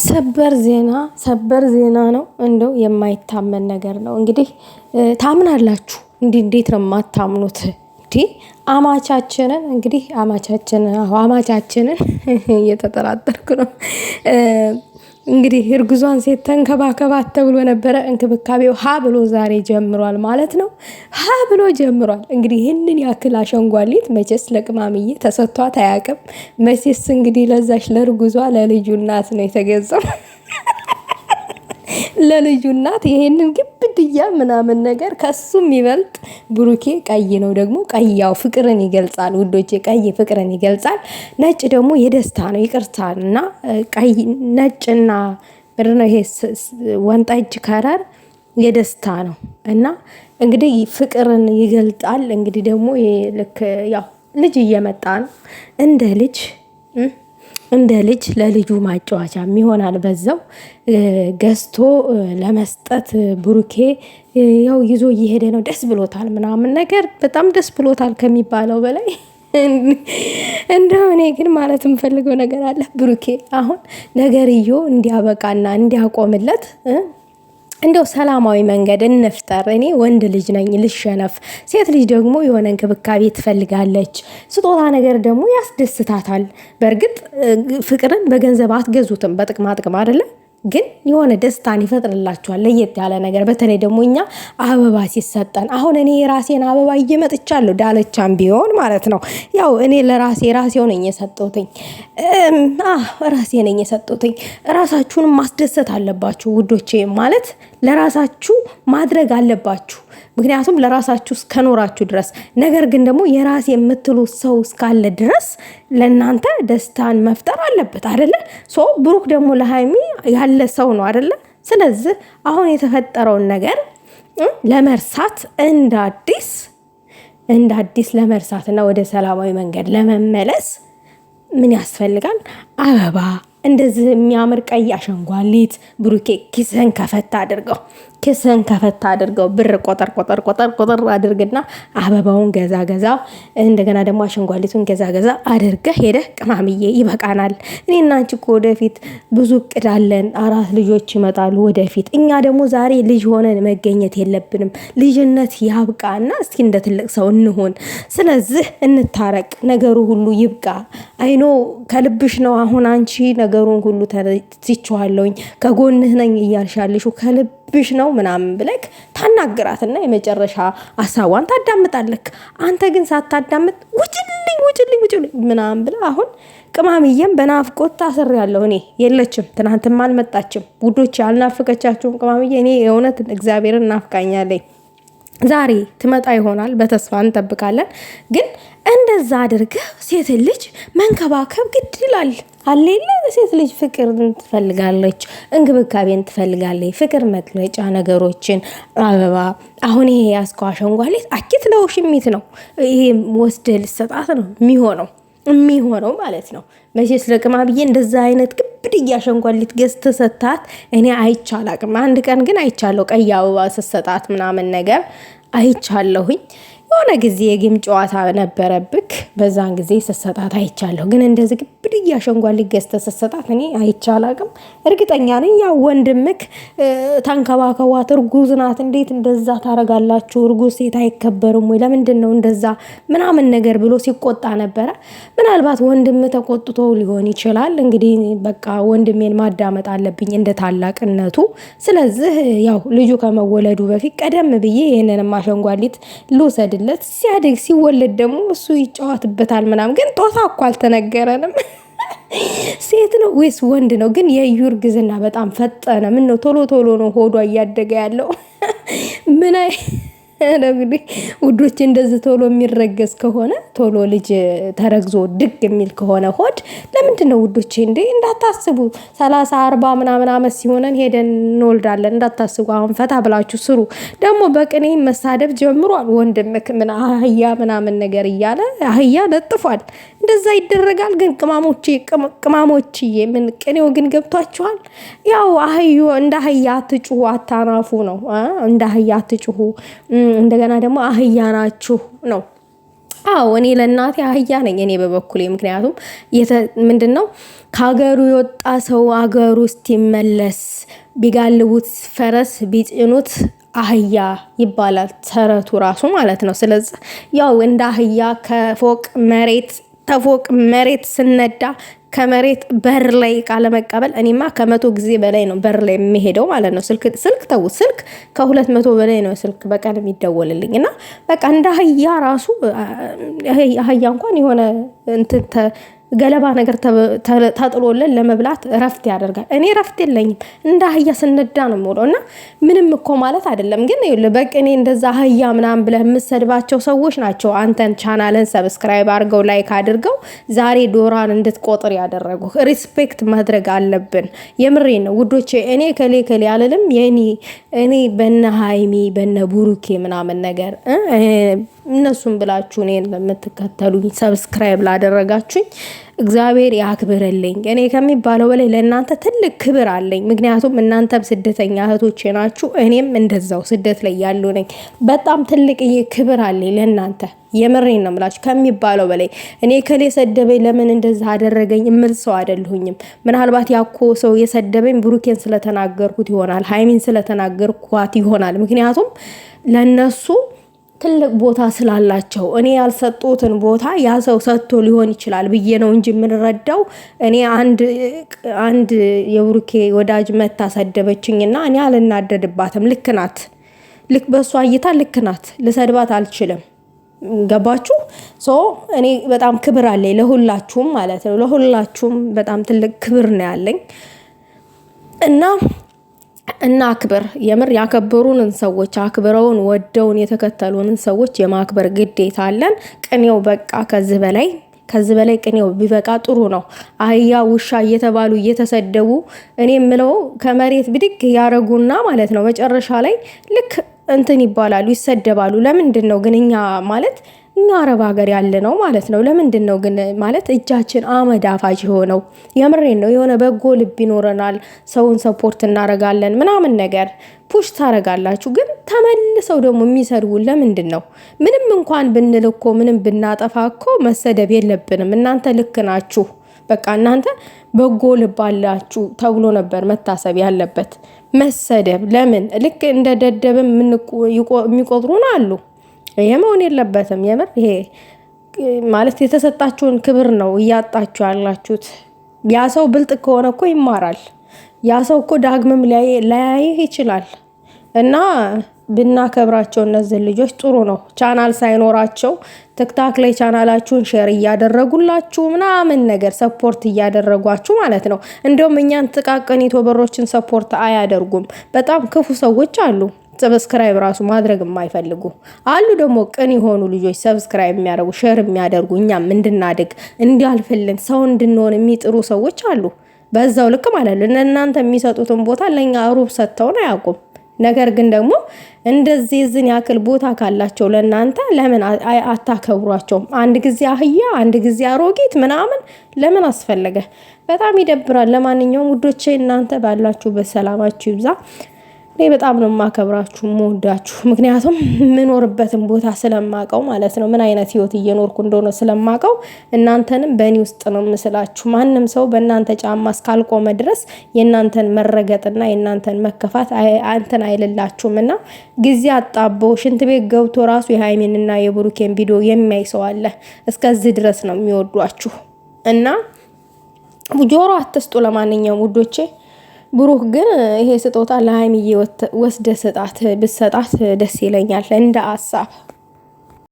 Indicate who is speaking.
Speaker 1: ሰበር ዜና ነው። እንደው የማይታመን ነገር ነው። እንግዲህ ታምናላችሁ እንዴት ነው የማታምኑት? አማቻችንን እየተጠራጠርኩ ነው። እንግዲህ እርጉዟን ሴት ተንከባከባት ተብሎ ነበረ። እንክብካቤው ብሎ ዛሬ ጀምሯል ማለት ነው። ብሎ ጀምሯል። እንግዲህ ይህንን ያክል አሸንጓሊት መቼስ ለቅማምዬ ተሰጥቷት አያውቅም። መቼስ እንግዲህ ለዛች ለእርጉዟ ለልጁ እናት ነው የተገዛው። ለልጁ እናት ይሄንን ግብድያ ምናምን ነገር ከሱም ይበልጥ ብሩኬ ቀይ ነው። ደግሞ ቀያው ፍቅርን ይገልጻል ውዶቼ። ቀይ ፍቅርን ይገልጻል። ነጭ ደግሞ የደስታ ነው። ይቅርታና ቀይ ነጭና ምንድነው ይሄ ወንጣጅ ከረር የደስታ ነው። እና እንግዲህ ፍቅርን ይገልጣል። እንግዲህ ደግሞ ልክ ያው ልጅ እየመጣ ነው። እንደ ልጅ ለልጁ ማጫወቻም ይሆናል። በዛው ገዝቶ ለመስጠት ብሩኬ ያው ይዞ እየሄደ ነው። ደስ ብሎታል ምናምን ነገር በጣም ደስ ብሎታል ከሚባለው በላይ። እንደው እኔ ግን ማለት የምፈልገው ነገር አለ። ብሩኬ አሁን ነገርዮ እንዲያበቃና እንዲያቆምለት እንደው ሰላማዊ መንገድ እንፍጠር። እኔ ወንድ ልጅ ነኝ ልሸነፍ። ሴት ልጅ ደግሞ የሆነ እንክብካቤ ትፈልጋለች። ስጦታ ነገር ደግሞ ያስደስታታል። በእርግጥ ፍቅርን በገንዘብ አትገዙትም፣ በጥቅማ ጥቅም አይደለም። ግን የሆነ ደስታን ይፈጥርላችኋል። ለየት ያለ ነገር በተለይ ደግሞ እኛ አበባ ሲሰጠን አሁን እኔ የራሴን አበባ እየመጥቻለሁ ዳለቻም ቢሆን ማለት ነው። ያው እኔ ራሴው ነኝ የሰጠሁትኝ። ራሴ ነኝ የሰጠሁትኝ። ራሳችሁንም ማስደሰት አለባችሁ ውዶቼ። ማለት ለራሳችሁ ማድረግ አለባችሁ። ምክንያቱም ለራሳችሁ እስከኖራችሁ ድረስ። ነገር ግን ደግሞ የራሴ የምትሉ ሰው እስካለ ድረስ ለእናንተ ደስታን መፍጠር አለበት አይደለ? ብሩክ ደግሞ ለሃይሚ ያለ ሰው ነው አይደለ? ስለዚህ አሁን የተፈጠረውን ነገር ለመርሳት እንደ አዲስ ለመርሳትና ወደ ሰላማዊ መንገድ ለመመለስ ምን ያስፈልጋል? አበባ፣ እንደዚህ የሚያምር ቀይ አሸንጓሊት። ብሩኬ ኪስህን ከፈታ አድርገው ብር ቆጠር አድርግና አበባውን ገዛ እንደገና ደግሞ አሸንጓሊቱን ገዛ አድርገህ ሄደህ ቅማምዬ ይበቃናል። እኔና አንቺ እኮ ወደፊት ብዙ እቅድ አለን። 4 ልጆች ይመጣሉ ወደፊት። እኛ ደግሞ ዛሬ ልጅ ሆነን መገኘት የለብንም። ልጅነት ያብቃና እስኪ እንደ ትልቅ ሰው እንሆን። ስለዚህ እንታረቅ። ነገሩ ሁሉ ይብቃ። አይኖ ከልብሽ ነው። አሁን አንቺ ነገሩን ሁሉ ተረድቼዋለሁኝ። ከጎንህ ነኝ እያልሻልሹ ከልብሽ ነው ምናምን ብለክ ታናግራትና የመጨረሻ ሀሳቧን ታዳምጣለክ። አንተ ግን ሳታዳምጥ ውጭልኝ ምናምን ብለ አሁን ቅማምዬም በናፍቆት ታስሬያለሁ። እኔ የለችም፣ ትናንትም አልመጣችም። ውዶች አልናፍቀቻችሁም? ቅማምዬ እኔ የእውነት እግዚአብሔርን ናፍቃኛለኝ። ዛሬ ትመጣ ይሆናል፣ በተስፋ እንጠብቃለን። ግን እንደዛ አድርገህ ሴት ልጅ መንከባከብ ግድ ይላል። አሌለ ሴት ልጅ ፍቅር ትፈልጋለች፣ እንክብካቤን ትፈልጋለች። ፍቅር መግለጫ ነገሮችን አበባ። አሁን ይሄ ያስከው አሸንጓሊት አኪት ለውሽሚት ነው። ይሄ ወስደህ ልሰጣት ነው የሚሆነው ማለት ነው። መቼስ ለቅማምዬ እንደዛ አይነት ግብድያ አሸንጓሊት ገዝተህ ሰታት እኔ አይቻላቅም። አንድ ቀን ግን አይቻለሁ፣ ቀይ አበባ ስትሰጣት ምናምን ነገር አይቻለሁኝ። የሆነ ጊዜ የጌም ጨዋታ ነበረብክ፣ በዛን ጊዜ ስትሰጣት አይቻለሁ። ግን እንደዚህ ግብድያ አሸንጓሊት ገዝተህ ስትሰጣት እኔ አይቻላቅም። እርግጠኛ ነኝ ያው ወንድምክ ተንከባከቧት፣ እርጉዝ ናት፣ እንዴት እንደዛ ታረጋላችሁ? እርጉዝ ሴት አይከበርም ወይ? ለምንድን ነው እንደዛ ምናምን ነገር ብሎ ሲቆጣ ነበረ። ምናልባት ወንድም ተቆጥቶ ሊሆን ይችላል። እንግዲህ በቃ ወንድሜን ማዳመጥ አለብኝ እንደ ታላቅነቱ። ስለዚህ ያው ልጁ ከመወለዱ በፊት ቀደም ብዬ ይህንንም አሸንጓሊት ልውሰድ ሲያድግ ሲወለድ ደግሞ እሱ ይጫወትበታል ምናምን። ግን ጦታ እኮ አልተነገረንም። ሴት ነው ወይስ ወንድ ነው? ግን የእዩ እርግዝና በጣም ፈጠነ። ምን ነው ቶሎ ነው ሆዷ እያደገ ያለው? ምን እንግዲህ ውዶች እንደዚህ ቶሎ የሚረገዝ ከሆነ ቶሎ ልጅ ተረግዞ ድግ የሚል ከሆነ ሆድ ለምንድን ነው ውዶቼ? እንዳታስቡ 30 40 ምናምን አመት ሲሆነን ሄደን እንወልዳለን እንዳታስቡ። አሁን ፈታ ብላችሁ ስሩ። ደግሞ በቅኔ መሳደብ ጀምሯል ወንድምክ ምን አህያ ምናምን ነገር እያለ አህያ ለጥፏል። እንደዛ ይደረጋል። ግን ቅማሞችዬ ምን ቅኔው ግን ገብቷችኋል? ያው እንደ አህያ አትጩሁ አታናፉ ነው። እንደ አህያ አትጩሁ። እንደገና ደግሞ አህያ ናችሁ ነው። አዎ እኔ ለእናቴ አህያ ነኝ እኔ በበኩሌ። ምክንያቱም ምንድነው ከሀገሩ የወጣ ሰው አገሩ ውስጥ ይመለስ፣ ቢጋልቡት ፈረስ ቢጭኑት አህያ ይባላል ተረቱ ራሱ ማለት ነው። ስለዚህ ያው እንደ አህያ ተፎቅ መሬት ስነዳ ከመሬት በር ላይ ቃለ መቀበል እኔማ 100 ጊዜ በላይ ነው በር ላይ የሚሄደው ማለት ነው። ስልክ ተውት፣ ስልክ ከ200 በላይ ነው ስልክ በቀን የሚደወልልኝ እና በቃ እንደ አህያ ራሱ አህያ እንኳን የሆነ ገለባ ነገር ተጥሎልን ለመብላት ረፍት ያደርጋል። እኔ ረፍት የለኝም እንደ አህያ ስነዳ ነው የምውለው። እና ምንም እኮ ማለት አይደለም ግን በቅኔ እንደዛ አህያ ምናምን ብለህ የምትሰድባቸው ሰዎች ናቸው አንተን ቻናልን ሰብስክራይብ አድርገው ላይክ አድርገው ዛሬ ዶራን እንድትቆጥር ያደረጉ። ሪስፔክት ማድረግ አለብን። የምሬ ነው ውዶቼ። እኔ ከሌ አልልም። እኔ በነ ሃይሚ በነ ቡሩኬ ምናምን ነገር እነሱም ብላችሁ እኔን ለምትከተሉኝ ሰብስክራይብ ላደረጋችሁኝ እግዚአብሔር ያክብርልኝ። እኔ ከሚባለው በላይ ለእናንተ ትልቅ ክብር አለኝ። ምክንያቱም እናንተም ስደተኛ እህቶቼ ናችሁ፣ እኔም እንደዛው ስደት ላይ ያሉ ነኝ። በጣም ትልቅ ክብር አለኝ ለእናንተ። የምሬን ነው የምላችሁ ከሚባለው በላይ። እኔ ከሌ ሰደበኝ ለምን እንደዛ አደረገኝ እምል ሰው አይደለሁኝም። ምናልባት ያኮ ሰው የሰደበኝ ብሩኬን ስለተናገርኩት ይሆናል፣ ሃይሚን ስለተናገርኳት ይሆናል። ምክንያቱም ለነሱ ትልቅ ቦታ ስላላቸው እኔ ያልሰጡትን ቦታ ያ ሰው ሰጥቶ ሊሆን ይችላል ብዬ ነው እንጂ የምንረዳው። እኔ አንድ የብሩኬ ወዳጅ መታ ሰደበችኝና እኔ አልናደድባትም። ልክ ናት፣ ልክ በሷ እይታ ልክ ናት። ልሰድባት አልችልም። ገባችሁ? እኔ በጣም ክብር አለኝ ለሁላችሁም ማለት ነው። ለሁላችሁም በጣም ትልቅ ክብር ነው ያለኝ እና አክብር። የምር ያከበሩንን ሰዎች አክብረውን ወደውን የተከተሉንን ሰዎች የማክበር ግዴታ አለን። ቅኔው በቃ ከዚህ በላይ ቅኔው ቢበቃ ጥሩ ነው። አህያ ውሻ እየተባሉ እየተሰደቡ እኔ የምለው ከመሬት ብድግ ያረጉና ማለት ነው መጨረሻ ላይ ልክ እንትን ይባላሉ፣ ይሰደባሉ። ለምንድን ነው ግን እኛ አረብ ሀገር ያለ ነው ማለት ነው። ለምንድን ነው ግን ማለት እጃችን አመድ አፋጅ ሆነው? የምሬን ነው። የሆነ በጎ ልብ ይኖረናል፣ ሰውን ሰፖርት እናረጋለን ምናምን ነገር ፑሽ ታረጋላችሁ። ግን ተመልሰው ደግሞ የሚሰድቡን ለምንድን ነው? ምንም እንኳን ብንል እኮ ምንም ብናጠፋ እኮ መሰደብ የለብንም። እናንተ ልክ ናችሁ፣ በቃ እናንተ በጎ ልብ አላችሁ ተብሎ ነበር መታሰብ ያለበት። መሰደብ ለምን? ልክ እንደ ደደብም የሚቆጥሩን አሉ። ይሄ መሆን የለበትም። የምር ይሄ ማለት የተሰጣችሁን ክብር ነው እያጣችሁ ያላችሁት። ያ ሰው ብልጥ ከሆነ እኮ ይማራል። ያ ሰው እኮ ዳግምም ላያይህ ይችላል። እና ብናከብራቸው እነዚህ ልጆች ጥሩ ነው። ቻናል ሳይኖራቸው ቲክታክ ላይ ቻናላችሁን ሼር እያደረጉላችሁ ምናምን ነገር ሰፖርት እያደረጓችሁ ማለት ነው። እንደውም እኛን ጥቃቅን ዩቲዩበሮችን ሰፖርት አያደርጉም። በጣም ክፉ ሰዎች አሉ። ሰብስክራይብ ራሱ ማድረግ የማይፈልጉ አሉ። ደግሞ ቅን የሆኑ ልጆች ሰብስክራይብ የሚያደርጉ ሼር የሚያደርጉ እኛም እንድናድግ እንዲያልፍልን ሰው እንድንሆን የሚጥሩ ሰዎች አሉ። በዛው ልክ ማለት ነው። እናንተ የሚሰጡትን ቦታ ለኛ ሩብ ሰጥተውን አያውቁም። ነገር ግን ደግሞ እንደዚህ ዝን ያክል ቦታ ካላቸው ለእናንተ ለምን አታከብሯቸውም? አንድ ጊዜ አህያ አንድ ጊዜ አሮጊት ምናምን ለምን አስፈለገ? በጣም ይደብራል። ለማንኛውም ውዶቼ እናንተ ባላችሁበት ሰላማችሁ ይብዛ። እኔ በጣም ነው የማከብራችሁ የምወዳችሁ። ምክንያቱም የምኖርበትን ቦታ ስለማቀው ማለት ነው። ምን አይነት ህይወት እየኖርኩ እንደሆነ ስለማቀው እናንተንም በእኔ ውስጥ ነው ምስላችሁ። ማንም ሰው በእናንተ ጫማ እስካልቆመ ድረስ የእናንተን መረገጥና የእናንተን መከፋት አንተን አይልላችሁም። እና ጊዜ አጣበው ሽንት ቤት ገብቶ ራሱ የሃይሚንና የብሩኬን ቪዲዮ የሚያይ ሰው አለ። እስከዚህ ድረስ ነው የሚወዷችሁ። እና ጆሮ አትስጡ። ለማንኛውም ውዶቼ ብሩክ ግን ይሄ ስጦታ ለሃይሚዬ ወስደ ብትሰጣት ደስ ይለኛል እንደ አሳብ።